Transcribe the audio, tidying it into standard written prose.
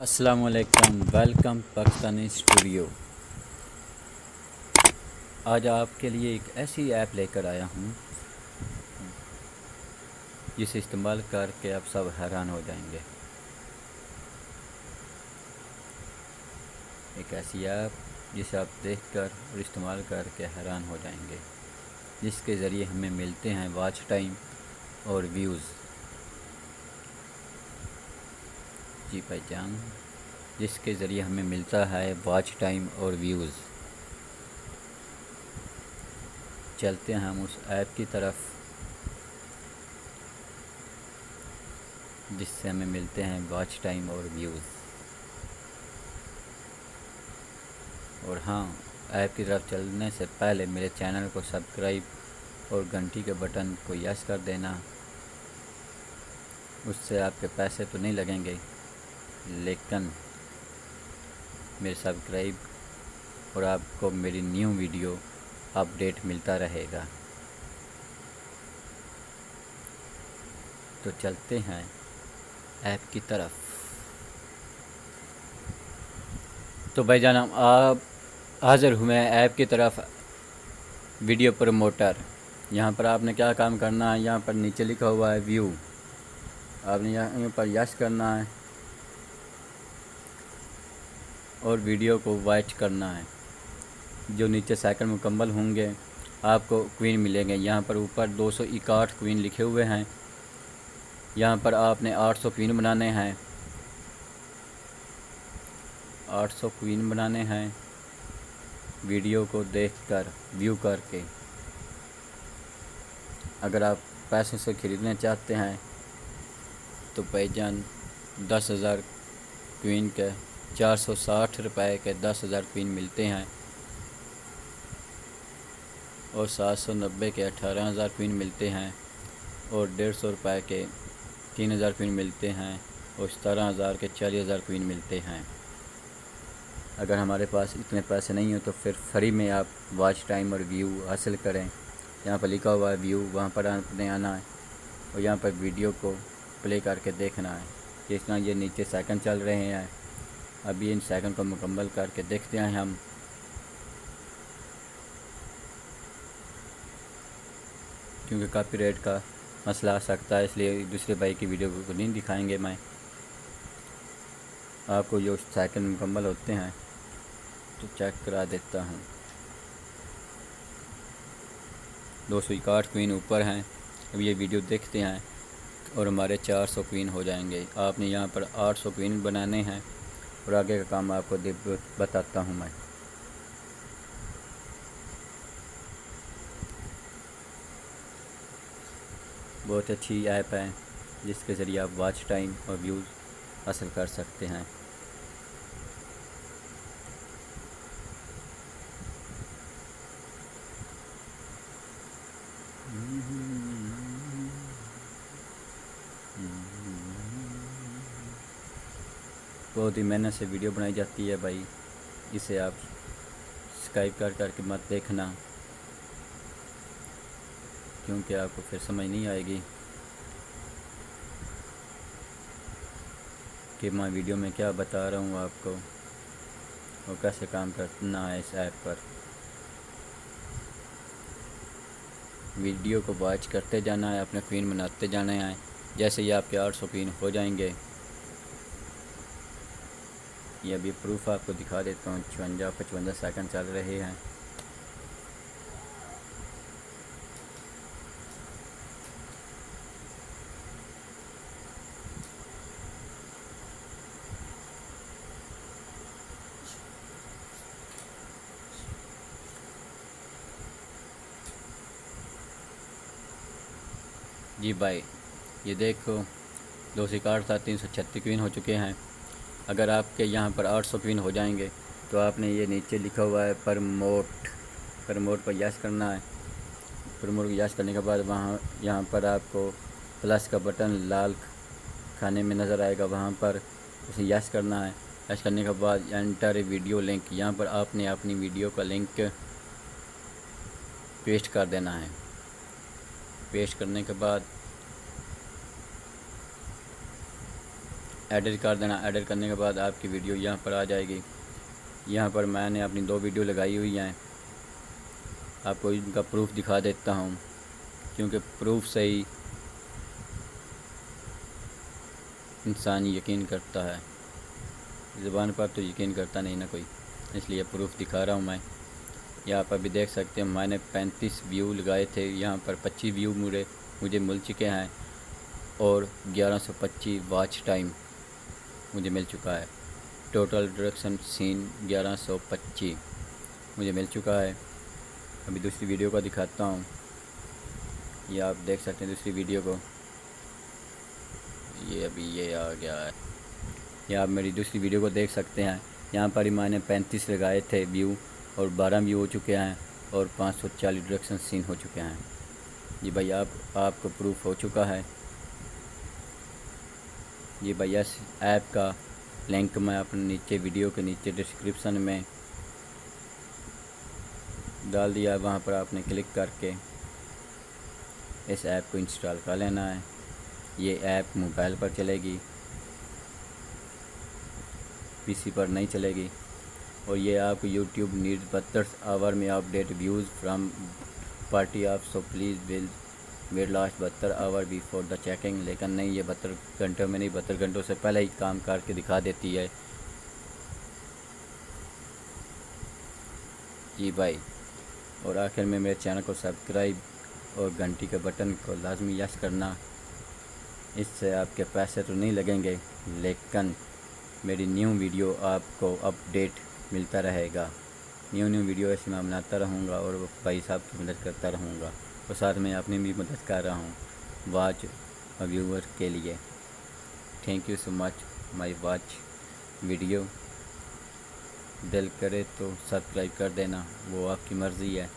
अस्सलाम वालेकुम, welcome Pakistani studio. आज आपके लिए एक ऐसी ऐप लेकर आया हूँ जिसे इस्तेमाल करके आप सब हैरान हो जाएंगे। एक ऐसी ऐप जिसे आप देखकर और इस्तेमाल करके हैरान हो जाएंगे, जिसके ज़रिए हमें मिलते हैं वॉच टाइम और व्यूज़। जी भाईजान, जिसके ज़रिए हमें मिलता है वॉच टाइम और व्यूज़। चलते हैं हम उस ऐप की तरफ जिससे हमें मिलते हैं वॉच टाइम और व्यूज़। और हाँ, ऐप की तरफ चलने से पहले मेरे चैनल को सब्सक्राइब और घंटी के बटन को यस कर देना। उससे आपके पैसे तो नहीं लगेंगे, लेकिन मेरे सब्सक्राइब और आपको मेरी न्यू वीडियो अपडेट मिलता रहेगा। तो चलते हैं ऐप की तरफ। तो भाईजान, आप हाज़िर हुए हैं ऐप की तरफ। वीडियो प्रमोटर, यहाँ पर आपने क्या काम करना है, यहाँ पर नीचे लिखा हुआ है व्यू। आपने यहाँ पर यस करना है और वीडियो को वॉच करना है। जो नीचे सेकंड मुकम्मल होंगे आपको क्वीन मिलेंगे। यहाँ पर ऊपर 261 क्वीन लिखे हुए हैं। यहाँ पर आपने 800 क्वीन बनाने हैं। 800 क्वीन बनाने हैं वीडियो को देखकर, व्यू करके। अगर आप पैसों से ख़रीदना चाहते हैं तो भाईजान 10,000 क्वीन के 460 रुपये के 10,000 क्वीन मिलते हैं और 790 के 18,000 क्वीन मिलते हैं और 150 रुपये के 3,000 क्वीन मिलते हैं और 17,000 के 40,000 क्वीन मिलते हैं। अगर हमारे पास इतने पैसे नहीं हो तो फिर फ्री में आप वॉच टाइम और व्यू हासिल करें। यहाँ पर लिखा हुआ है व्यू, वहाँ पर आपने आना है और यहाँ पर वीडियो को प्ले करके देखना है। जिस तरह ये नीचे सेकंड चल रहे हैं, अभी इन सेकंड को मुकम्मल करके देखते हैं हम। क्योंकि कॉपीराइट का मसला आ सकता है, इसलिए दूसरे भाई की वीडियो को नहीं दिखाएंगे। मैं आपको जो सेकंड मुकम्मल होते हैं तो चेक करा देता हूँ। 261 क्वीन ऊपर हैं। अब ये वीडियो देखते हैं और हमारे 400 क्वीन हो जाएंगे। आपने यहाँ पर 800 क्वीन बनाने हैं और आगे का काम आपको बताता हूँ मैं। बहुत अच्छी ऐप है जिसके ज़रिए आप वॉच टाइम और व्यूज़ हासिल कर सकते हैं। बहुत ही मेहनत से वीडियो बनाई जाती है भाई। इसे आप सब्सक्राइब कर करके मत देखना, क्योंकि आपको फिर समझ नहीं आएगी कि मैं वीडियो में क्या बता रहा हूँ आपको और कैसे काम करना है इस ऐप पर। वीडियो को वॉच करते जाना है, अपने क्वीन बनाते जाना है। जैसे ही आपके 800 क्वीन हो जाएंगे, ये अभी प्रूफ आपको दिखा देता हूँ। 55 सेकंड चल रहे हैं। जी भाई, ये देखो 261 था, 336 क्वीन हो चुके हैं। अगर आपके यहाँ पर 800 क्वीन हो जाएंगे तो आपने ये नीचे लिखा हुआ है प्रमोट पर यस करना है। प्रमोट को यस करने के बाद वहाँ यहाँ पर आपको प्लस का बटन लाल खाने में नज़र आएगा, वहाँ पर उसे यस करना है। यस करने के बाद एंटर वीडियो लिंक, यहाँ पर आपने अपनी वीडियो का लिंक पेस्ट कर देना है। पेस्ट करने के बाद एडिट कर देना। एडिट करने के बाद आपकी वीडियो यहाँ पर आ जाएगी। यहाँ पर मैंने अपनी 2 वीडियो लगाई हुई हैं, आपको इनका प्रूफ दिखा देता हूँ, क्योंकि प्रूफ से ही इंसान यकीन करता है, ज़ुबान पर तो यकीन करता नहीं ना कोई, इसलिए प्रूफ दिखा रहा हूँ मैं। यहाँ पर भी देख सकते हैं मैंने 35 व्यू लगाए थे, यहाँ पर 25 व्यू मुझे मिल चुके हैं और 1125 वॉच टाइम मुझे मिल चुका है। टोटल इंट्रोडक्शन सीन 1125 मुझे मिल चुका है। अभी दूसरी वीडियो को दिखाता हूँ, ये आप देख सकते हैं दूसरी वीडियो को, ये अभी ये आ गया है। ये आप मेरी दूसरी वीडियो को देख सकते हैं। यहाँ पर ही मैंने 35 लगाए थे व्यू और 12 व्यू हो चुके हैं और 540 इंट्रोडक्शन सीन हो चुके हैं। जी भाई आपको प्रूफ हो चुका है। जी भैया इस ऐप का लिंक मैं अपने नीचे वीडियो के नीचे डिस्क्रिप्शन में डाल दिया, वहाँ पर आपने क्लिक करके इस ऐप को इंस्टॉल कर लेना है। ये ऐप मोबाइल पर चलेगी, पीसी पर नहीं चलेगी। और ये आपको यूट्यूब नीड 72 आवर में update views from party of, so please will wait last 72 hour before the checking. लेकिन नहीं, ये 72 घंटों में नहीं, 72 घंटों से पहले ही काम करके दिखा देती है। जी भाई, और आखिर में मेरे चैनल को सब्सक्राइब और घंटी के बटन को लाजमी यस करना। इससे आपके पैसे तो नहीं लगेंगे, लेकिन मेरी न्यू वीडियो आपको अपडेट मिलता रहेगा। न्यू वीडियो ऐसे मैं बनाता रहूँगा और भाई साहब की मदद करता रहूँगा, और साथ में अपनी भी मदद कर रहा हूँ वॉच व्यूअर के लिए। Thank you so much my watch video. दिल करे तो सब्सक्राइब कर देना, वो आपकी मर्ज़ी है।